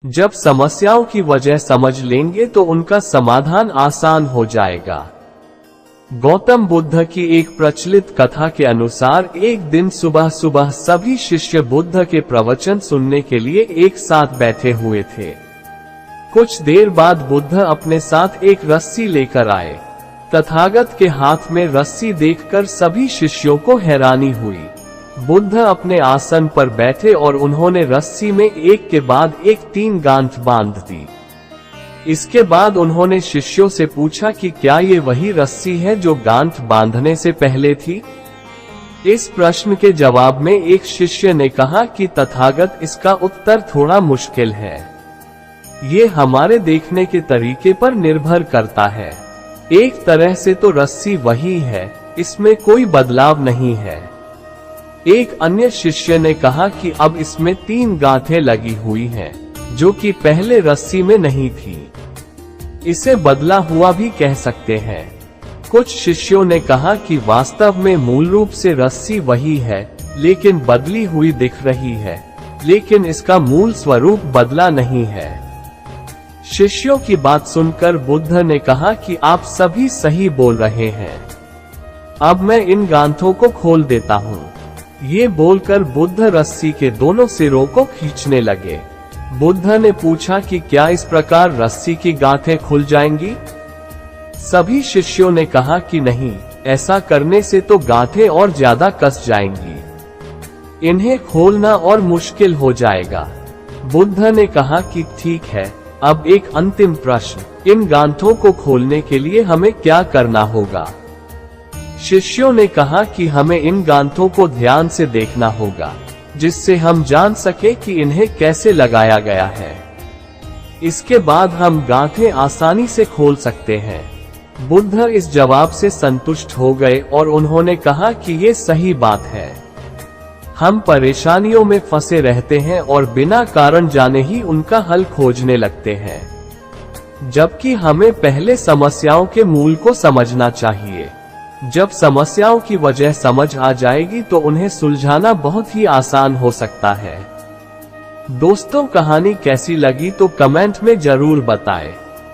जब समस्याओं की वजह समझ लेंगे तो उनका समाधान आसान हो जाएगा। गौतम बुद्ध की एक प्रचलित कथा के अनुसार एक दिन सुबह सुबह सभी शिष्य बुद्ध के प्रवचन सुनने के लिए एक साथ बैठे हुए थे। कुछ देर बाद बुद्ध अपने साथ एक रस्सी लेकर आए। तथागत के हाथ में रस्सी देखकर सभी शिष्यों को हैरानी हुई। बुद्ध अपने आसन पर बैठे और उन्होंने रस्सी में एक के बाद एक 3 गांठ बांध दी। इसके बाद उन्होंने शिष्यों से पूछा कि क्या ये वही रस्सी है जो गांठ बांधने से पहले थी। इस प्रश्न के जवाब में एक शिष्य ने कहा कि तथागत, इसका उत्तर थोड़ा मुश्किल है। ये हमारे देखने के तरीके पर निर्भर करता है। एक तरह से तो रस्सी वही है, इसमें कोई बदलाव नहीं है। एक अन्य शिष्य ने कहा कि अब इसमें 3 गांठें लगी हुई हैं, जो कि पहले रस्सी में नहीं थी। इसे बदला हुआ भी कह सकते हैं। कुछ शिष्यों ने कहा कि वास्तव में मूल रूप से रस्सी वही है, लेकिन बदली हुई दिख रही है, लेकिन इसका मूल स्वरूप बदला नहीं है। शिष्यों की बात सुनकर बुद्ध ने कहा कि आप सभी सही बोल रहे हैं। अब मैं इन गांठों को खोल देता हूँ। ये बोलकर बुद्ध रस्सी के दोनों सिरों को खींचने लगे। बुद्ध ने पूछा कि क्या इस प्रकार रस्सी की गांठें खुल जाएंगी? सभी शिष्यों ने कहा कि नहीं, ऐसा करने से तो गांठें और ज्यादा कस जाएंगी। इन्हें खोलना और मुश्किल हो जाएगा। बुद्ध ने कहा कि ठीक है, अब एक अंतिम प्रश्न, इन गांठों को खोलने के लिए हमें क्या करना होगा? शिष्यों ने कहा कि हमें इन गांठों को ध्यान से देखना होगा, जिससे हम जान सके कि इन्हें कैसे लगाया गया है। इसके बाद हम गांठें आसानी से खोल सकते हैं। बुद्ध इस जवाब से संतुष्ट हो गए और उन्होंने कहा कि ये सही बात है। हम परेशानियों में फंसे रहते हैं और बिना कारण जाने ही उनका हल खोजने लगते हैं, जबकि हमें पहले समस्याओं के मूल को समझना चाहिए। जब समस्याओं की वजह समझ आ जाएगी तो उन्हें सुलझाना बहुत ही आसान हो सकता है। दोस्तों, कहानी कैसी लगी तो कमेंट में जरूर बताएं।